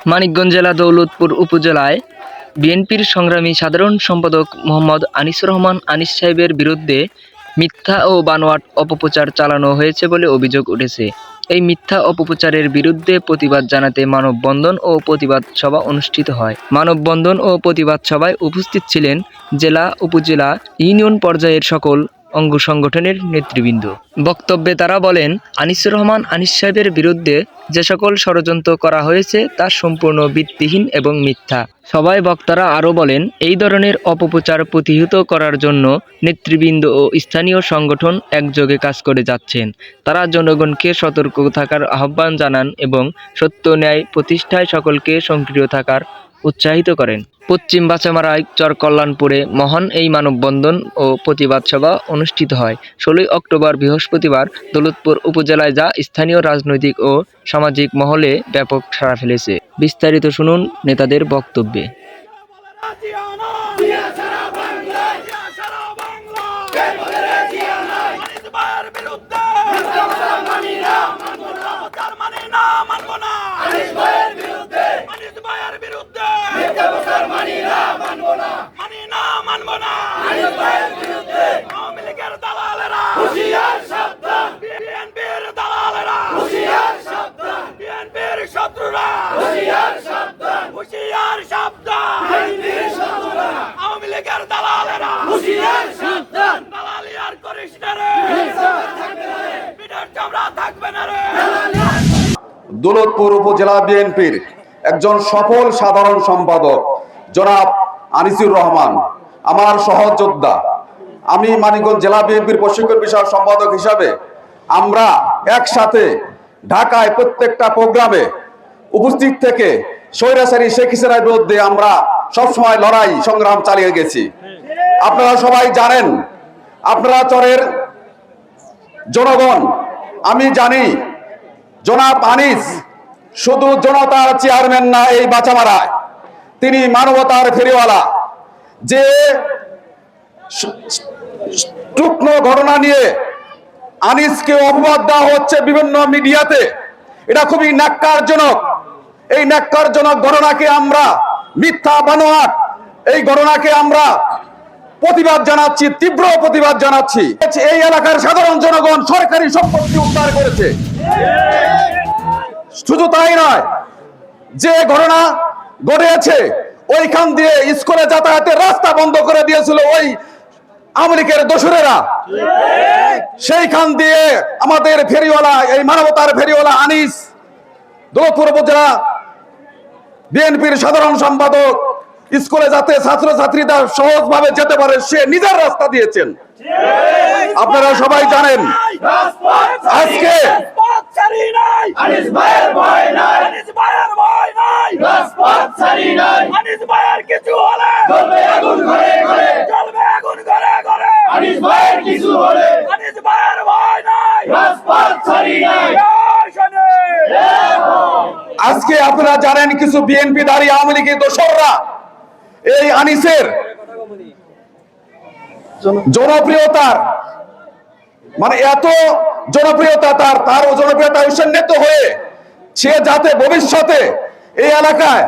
মানিকগঞ্জ জেলা দৌলতপুর উপজেলায় বিএনপির সংগ্রামী সাধারণ সম্পাদক মোহাম্মদ আনিসুর রহমান আনিস সাহেবের বিরুদ্ধে মিথ্যা ও বানোয়াট অপপ্রচার চালানো হয়েছে বলে অভিযোগ উঠেছে। এই মিথ্যা অপপ্রচারের বিরুদ্ধে প্রতিবাদ জানাতে মানববন্ধন ও প্রতিবাদ সভা অনুষ্ঠিত হয়। মানববন্ধন ও প্রতিবাদ সভায় উপস্থিত ছিলেন জেলা, উপজেলা, ইউনিয়ন পর্যায়ের সকল অঙ্গ সংগঠনের নেতৃবৃন্দ। বক্তব্যে তারা বলেন, আনিসুর রহমান আনিস সাহেবের বিরুদ্ধে যে সকল ষড়যন্ত্র করা হয়েছে তা সম্পূর্ণ ভিত্তিহীন এবং মিথ্যা। সভায় বক্তারা আরও বলেন, এই ধরনের অপপ্রচার প্রতিহত করার জন্য নেতৃবৃন্দ ও স্থানীয় সংগঠন একযোগে কাজ করে যাচ্ছেন। তারা জনগণকে সতর্ক থাকার আহ্বান জানান এবং সত্য ন্যায় প্রতিষ্ঠায় সকলকে সক্রিয় থাকার উৎসাহিত করেন। পশ্চিম বাচামারায় চরকল্যাণপুরে মহান এই মানববন্ধন ও প্রতিবাদ সভা অনুষ্ঠিত হয় 16 অক্টোবর বৃহস্পতিবার দৌলতপুর উপজেলায়, যা স্থানীয় রাজনৈতিক ও সামাজিক মহলে ব্যাপক সাড়া ফেলেছে। বিস্তারিত শুনুন নেতাদের বক্তব্যে। দৌলতপুর উপজেলা বিএনপির একজন সফল সাধারণ সম্পাদক জনাব আনিসুর রহমান আমার সহযোদ্ধা। আমি মানিকগঞ্জ জেলা বিএনপির প্রশিক্ষণ বিষয়ক সম্পাদক হিসাবে আমরা একসাথে ঢাকায় প্রত্যেকটা প্রোগ্রামে উপস্থিত থেকে স্বৈরাচারী শেখ হাসিনার বিরুদ্ধে আমরা সবসময় লড়াই সংগ্রাম চালিয়ে গেছি। আপনারা সবাই জানেন, আপনারা চরের জনগণ, আমি জানি জনাব আনিস শুধু জনতার চেয়ারম্যান না এই বাচামারায়, তিনি মানবতার ফেরিওয়ালা। যে টুকনো ঘটনা নিয়ে আনিসকে অপবাদ দেওয়া হচ্ছে বিভিন্ন মিডিয়াতে, এটা খুবই ন্যাক্কারজনক। এই ন্যাক্কারজনক ঘটনাকে আমরা মিথ্যা বানোয়াট, এই ঘটনাকে আমরা প্রতিবাদ জানাচ্ছি, তীব্র প্রতিবাদ জানাচ্ছি। এই এলাকার সাধারণ জনগণ সরকারি সম্পত্তি উদ্ধার করেছে। শুধু তাই নয়, যে ঘটনা ঘটেছে ওইখান দিয়ে স্কুলে যাতায়াতের রাস্তা বন্ধ করে দিয়েছিল ওই আমেরিকার দোসরেরা, সেইখান দিয়ে আমাদের ফেরিওয়ালা, এই মানবতার ফেরিওয়ালা আনিস দৌলতপুর উপজেলা বিএনপির সাধারণ সম্পাদক স্কুলে যাতে ছাত্রছাত্রীরা সহজভাবে যেতে পারে সে নিজের রাস্তা দিয়েছেন। আপনারা সবাই জানেন, আজকে আজকে আপনারা জানেন কিছু বিএনপি দাঁড়ি আওয়ামী লীগের দোসররা এই আনিসের জনপ্রিয়তার মানে এত জনপ্রিয়তা, তার জনপ্রিয়তা উৎসান্বিত হয়ে সে যাতে ভবিষ্যতে এই এলাকায়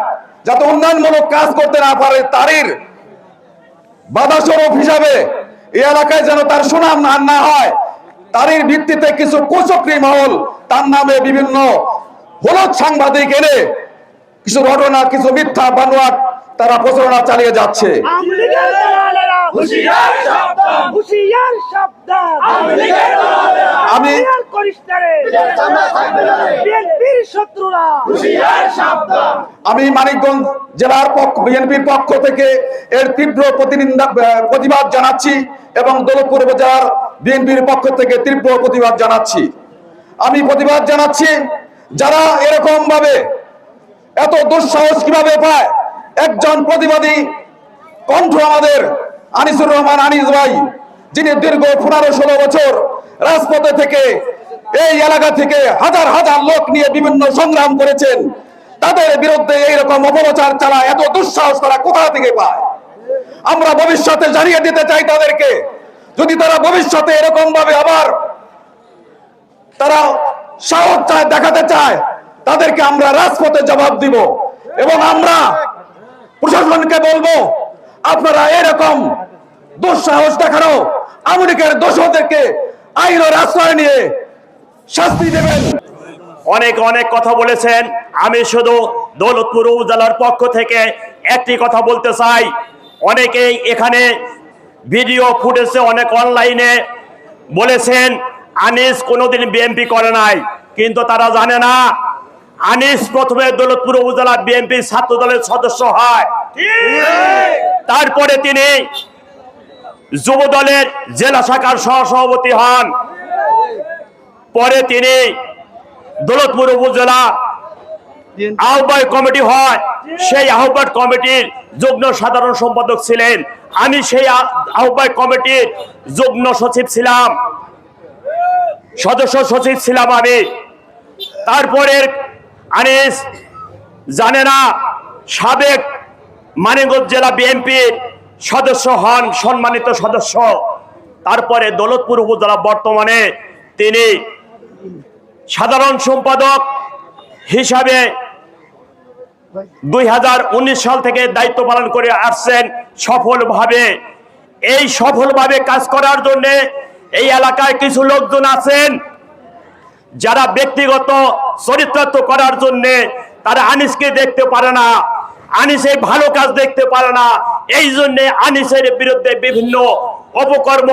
যাতে উন্নয়নমূলক কাজ করতে না পারে, তারই বাধাস্বরূপ হিসাবে এই এলাকায় যেন তার সুনাম না হয়, তারই ভিত্তিতে কিছু কুচক্রী মহল তার নামে বিভিন্ন হলুদ সাংবাদিক এনে কিছু ঘটনা, কিছু মিথ্যা বানোয়াট তারা প্রচারণা চালিয়ে যাচ্ছে। আমি মানিকগঞ্জ জেলার বিএনপির পক্ষ থেকে এর তীব্র প্রতিবাদ জানাচ্ছি এবং দৌলতপুর উপজেলার বিএনপির পক্ষ থেকে তীব্র প্রতিবাদ জানাচ্ছি। আমি প্রতিবাদ জানাচ্ছি যারা এরকম ভাবে এত দুঃসাহস কিভাবে পায়। একজন প্রতিবাদী কণ্ঠ আমাদের আনিসুর রহমান আনিস ভাই, যিনি দীর্ঘ 15-16 বছর রাজপথে থেকে এই এলাকা থেকে হাজার হাজার লোক নিয়ে বিভিন্ন সংগ্রাম করেছেন, তাদের বিরুদ্ধে এইরকম অপপ্রচার চালায়, এত দুঃসাহস তারা কোথা থেকে পায়? আমরা ভবিষ্যতে জানিয়ে দিতে চাই তাদেরকে, যদি তারা ভবিষ্যতে এরকম ভাবে আবার তারা সাহস চায়, দেখাতে চায়, তাদেরকে আমরা রাজপথে জবাব দিব। এবং আমরা প্রশাসনকে বলবো, আপনারা এরকম দুঃসাহস দেখানো আমেরিকার দোষদেরকে আইনের আশ্রয় নিয়ে শাস্তি দেবেন। অনেক অনেক কথা বলেছেন। আমি শুধু দৌলতপুর উপজেলার পক্ষ থেকে একটি কথা বলতে চাই। অনেকেই এখানে ভিডিও ফুটেজে অনেক অনলাইনে বলেছেন আনিস কোনোদিন বিএনপি করে নাই, কিন্তু তারা জানে না আনিস প্রথমে দৌলতপুর উপজেলা বিএনপি ছাত্র দলের সদস্য হয়, তারপরে তিনি যুব দলের জেলা শাখার সহসভাপতি হন, পরে তিনি দৌলতপুর উপজেলা আহ্বায়ক কমিটি হয়, সেই আহ্বায়ক কমিটির যুগ্ম সাধারণ সম্পাদক ছিলেন। আমি সেই আহ্বায়ক কমিটির যুগ্ম সচিব ছিলাম, সদস্য সচিব ছিলাম আমি। তারপরে আনিস জানে না সাবেক মানিকগঞ্জ জেলা বিএনপির সদস্য হন, সম্মানিত সদস্য। তারপরে দৌলতপুর উপজেলা বর্তমানে তিনি সাধারণ সম্পাদক হিসাবে 2019 সাল থেকে দায়িত্ব পালন করে আসছেন সফলভাবে। এই সফলভাবে কাজ করার জন্য এই এলাকায় কিছু লোকজন আছেন যারা ব্যক্তিগত চরিতার্থ করার জন্য তারা আনিসকে দেখতে পারে না, আনিসের ভালো কাজ দেখতে পারে না। এই জন্য আনিসের বিরুদ্ধে বিভিন্ন অপকর্ম,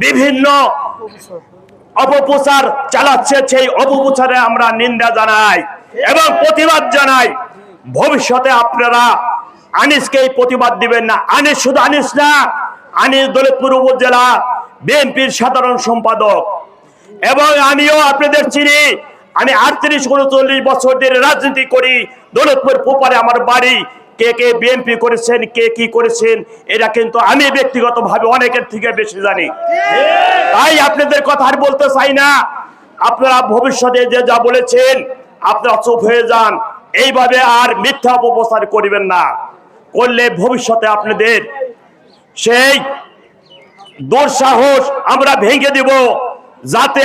বিভিন্ন অপপ্রচার চালাচ্ছে। সেই অপপ্রচারে আমরা নিন্দা জানাই এবং প্রতিবাদ জানাই। ভবিষ্যতে আপনারা আনিসকে প্রতিবাদ দিবেন না। আনিস শুধু আনিস না, আনিস দৌলতপুর উপজেলা বিএনপির সাধারণ সম্পাদক। এবং আমিও আপনাদের চিনি, আমি 38-39 বছর ধরে রাজনীতি করি। দৌলতপুর পোপারে আমার বাড়ি। কে কে বিএনপি করেছেন, কে কি করেছেন, এটা কিন্তু আমি ব্যক্তিগতভাবে অনেকের থেকে বেশি জানি। তাই আপনাদের কথা আর বলতে চাই না। আপনারা ভবিষ্যতে যে যা বলেছেন আপনারা চুপ হয়ে যান। এইভাবে আর মিথ্যা অপপ্রচার করবেন না, করলে ভবিষ্যতে আপনাদের সেই দুঃসাহস আমরা ভেঙে দিব, যাতে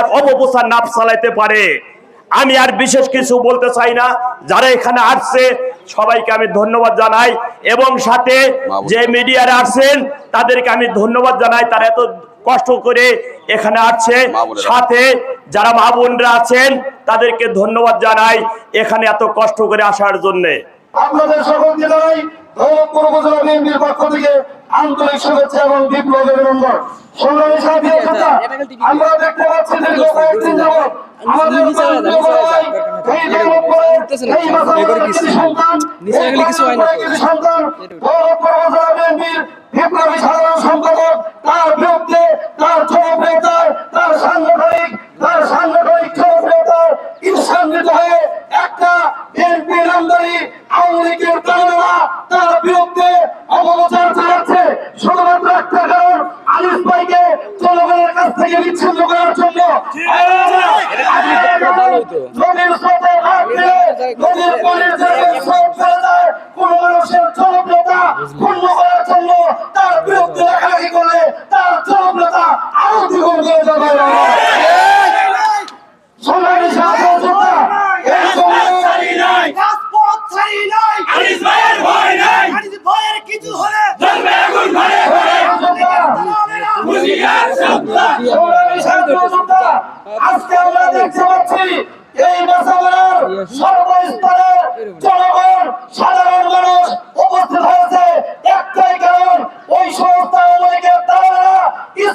আর অপপ্রচার না চালাইতে পারে। আমি আর বিশেষ কিছু বলতে চাই না। যারা এখানে আসছে সবাইকে আমি ধন্যবাদ জানাই এবং সাথে যে মিডিয়ারে আসছেন তাদেরকে আমি ধন্যবাদ জানাই। তারা এত কষ্ট করে এখানে আসছে। সাথে যারা মা বোনরা আছেন তাদেরকে ধন্যবাদ জানাই এখানে এত কষ্ট করে আসার জন্য। আপনাদের সকলকে জানাই দৌলতপুর উপজেলা বিএনপির পক্ষ থেকে আন্তরিক শুভেচ্ছা এবং বিপ্লব অভিনন্দন। সংগ্রামী সাথী ও শ্রোতা, আমরা দেখতে পাচ্ছি দীর্ঘ কয়েকদিন যাবৎ আমাদের প্রান্তীয় বড় ভাই এই দৌলতপুরের এই মাথার কিছু সন্তান দৌলতপুর উপজেলা বিএনপির বিপ্লবী সাধারণ সম্পাদক, তার বিরুদ্ধে তার জনপ্রিয়তার, তার সাংগঠনিক জনপ্রিয়তার ঈর্ষান্বিত হয়ে একটা বিএনপি নামধারী আওয়ামী লীগের তারা তার বিরুদ্ধে অপপ্রচার চালাচ্ছে। শুধুমাত্র একটা কারণ, আনিস ভাইকে জনগণের কাছ থেকে বিচ্ছিন্ন করার জন্য। নদীর স্রোতে ভাগ দিয়ে নদীর পানির জায়গায় স্রোত চলে যায় কোন মানুষের জনপ্রিয়তা ক্ষুণ্ণ করার জন্য। তার বিরুদ্ধে লেখালেখি করলে তার জনপ্রিয়তা আরো দ্বিগুণ হয়ে যাবে। সংগ্রামী সাথী ও শ্রোতা, এই সময়ে আজকে আমরা দেখতে পাচ্ছি এই মাসাবের সর্বস্তরের জনগণ, সাধারণ মানুষ উপস্থিত হয়েছে। একটাই কারণ, ওই সমস্ত আওয়ামী তারা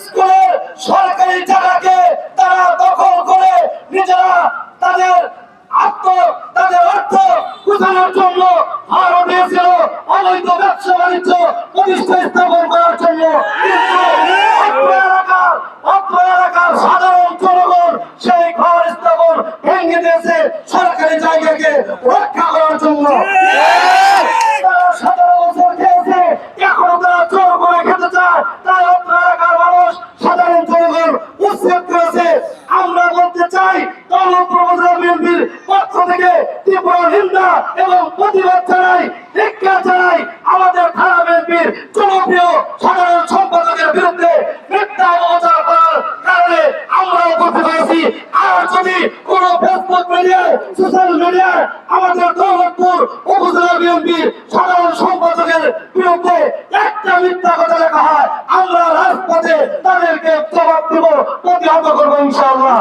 স্কুলের সরকারি জায়গাকে তারা দখল করে নিজেরা তাদের অর্থ কুচানোর জন্য আরো দিয়েছিল, অবৈধ ব্যবসা বাণিজ্য প্রতিষ্ঠা স্থাপন করার জন্য। অত্র এলাকার সাধারণ জনগণ সেই ঘর স্থাপন ভেঙে দিয়েছে সরকারি জায়গাকে রক্ষা করার জন্য। তারা 17 বছর খেয়েছে, এখনো তারা জোর করে খেতে চায়। তাই অত্র এলাকার মানুষ, সাধারণ জনগণ উচ্ছেদ করেছে। আমরা বলতে চাই দৌলতপুর উপজেলা বিএনপির পক্ষ থেকে তীব্র নিন্দা এবং প্রতিবাদ জানাই, ধিক্কার জানাই আমাদের থানা বিএনপির জনপ্রিয় জবাব দিব, প্রতিহত করবো ইনশাআল্লাহ।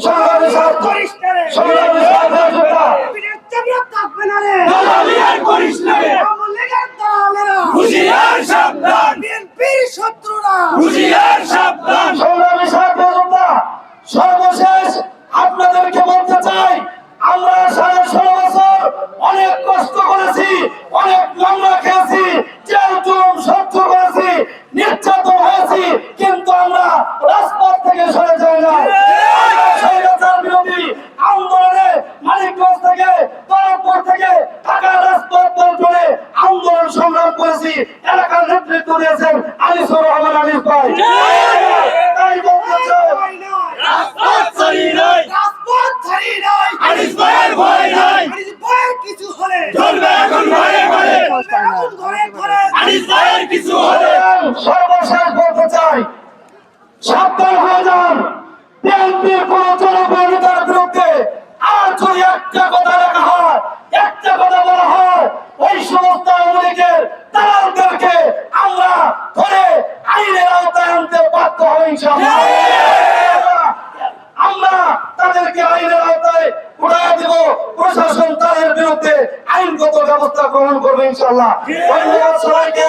সংগ্রামী ছাত্র, সংগ্রামী ছাত্র জনতা, সংগ্রামী ছাত্র জনতা, সর্বশেষ আপনাদেরকে বলতে চাই, আমরা 16.5 বছর অনেক কষ্ট করেছি, অনেক মামলা খেয়েছি, জেল জুলুম সহ্য করেছি, নির্যাতন হয়েছি, কিন্তু আমরা রাজপথ থেকে সরে যাই না। স্বৈরাচার বিরোধী আন্দোলনে মানিকগঞ্জ থেকে, দৌলতপুর থেকে ঢাকার রাজপথ বন্ধনে আন্দোলন সংগ্রাম করেছি। এলাকার নেতৃত্ব দিয়েছেন আনিসুর রহমান আনিস ভাই। তাই বলতে চাই, সর্বশেষ বলতে চাই, সাবধান হয়ে যান। বিএনপির কোন জনপ্রিয় নেতার বিরুদ্ধে আর যদি একটা কথা লেখা হয়, একটা কথা বলা হয়, ওই সমস্ত আওয়ামী লীগের দালালদেরকে আমরা ধরে আইনের আওতায় আনতে বাধ্য হব ইনশাআল্লাহ। আমরা তাদেরকে আইনের আওতায় উঠায় দেব, প্রশাসন তাদের বিরুদ্ধে আইনগত ব্যবস্থা গ্রহণ করবে ইনশাআল্লাহ। ধন্যবাদ সবাইকে।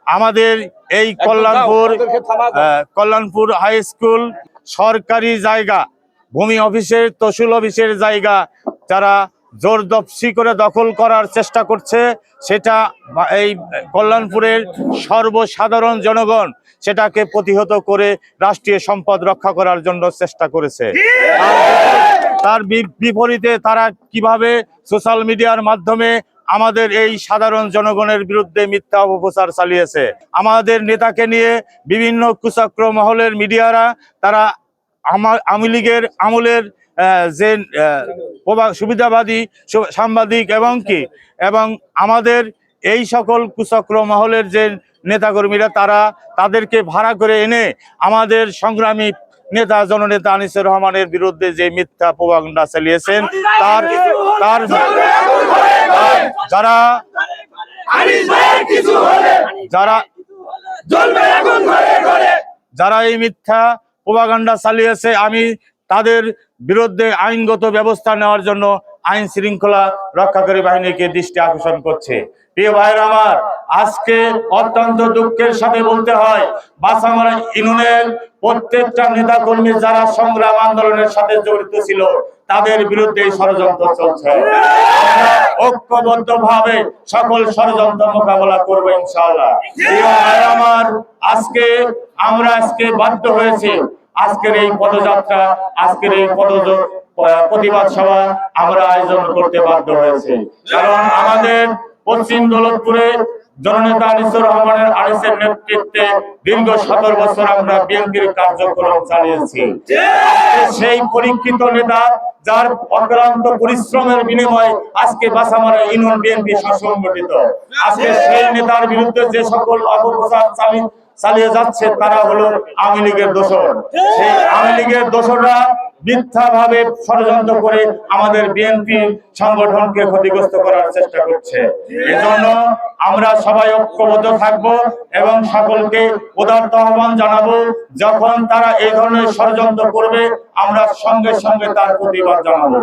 আমাদের এই কল্যাণপুর হাই স্কুল সরকারি জায়গা, ভূমি অফিসের, তহসিল অফিসের জায়গা যারা জোরদস্তি করে দখল করার চেষ্টা করছে, সেটা এই কল্যাণপুরের সর্বসাধারণ জনগণ সেটাকে প্রতিহত করে রাষ্ট্রীয় সম্পদ রক্ষা করার জন্য চেষ্টা করেছে। তার বিপরীতে তারা কিভাবে সোশ্যাল মিডিয়ার মাধ্যমে আমাদের এই সাধারণ জনগণের বিরুদ্ধে মিথ্যা অপপ্রচার চালিয়েছে। আমাদের নেতাকে নিয়ে বিভিন্ন কুচক্র মহলের মিডিয়ারা তারা আওয়ামী লীগের আমলের যে সুবিধাবাদী সাংবাদিক এবং আমাদের এই সকল কুচক্র মহলের যে নেতাকর্মীরা তাদেরকে ভাড়া করে এনে আমাদের সংগ্রামী নেতা জননেতা আনিসুর রহমানের বিরুদ্ধে যে মিথ্যা প্রপাগান্ডা চালিয়েছেন, যারা এই মিথ্যা প্রপাগান্ডা চালিয়েছে, আমি তাদের বিরুদ্ধে আইনগত ব্যবস্থা নেওয়ার জন্য আইন শৃঙ্খলা রক্ষাকারী বাহিনীকে দৃষ্টি আকর্ষণ করছে। প্রিয় ভাইরা আমার, আজকে অত্যন্ত দুঃখের সাথে বলতে হয়, বাসামারা ইউনিয়নের প্রত্যেকটা নেতা কর্মী যারা সংগ্রাম আন্দোলনের সাথে জড়িত ছিল, তাদের বিরুদ্ধে ষড়যন্ত্র চলছে। ঐক্যবদ্ধভাবে সকল ষড়যন্ত্র মোকাবেলা করবো ইনশাআল্লাহ। প্রিয় ভাইরা আমার, আমরা বাধ্য হয়েছি আজকের এই পদযাত্রা, আজকের এই প্রতিবাদ সভা আমরা আয়োজন করতে বাধ্য হয়েছে, কারণ আমাদের পশ্চিম দৌলতপুরে জননেতা আনিসুর রহমানের আনিসের নেতৃত্বে দীর্ঘ 17 বছর আমরা বিএনপির কার্যক্রম চালিয়েছি। সেই পরীক্ষিত নেতা যার অক্লান্ত পরিশ্রমের বিনিময়ে আজকে বাসামারা ইউনিয়ন বিএনপি সুসংগঠিত। আজকে সেই নেতার বিরুদ্ধে যে সকল অপপ্রচার চালিয়ে যাচ্ছে, তারা হলো আওয়ামী লীগের দোসর। সেই আওয়ামী লীগের দোসররা মিথ্যা ভাবে ষড়যন্ত্র করে আমাদের বিএনপি সংগঠনকে ক্ষতিগ্রস্ত করার চেষ্টা করছে। এজন্য আমরা সবাই ঐক্যবদ্ধ থাকব এবং সকলকে উদারত আহ্বান জানাবো, যখন তারা এই ধরনের ষড়যন্ত্র করবে আমরা সঙ্গে সঙ্গে তার প্রতিবাদ জানাবো।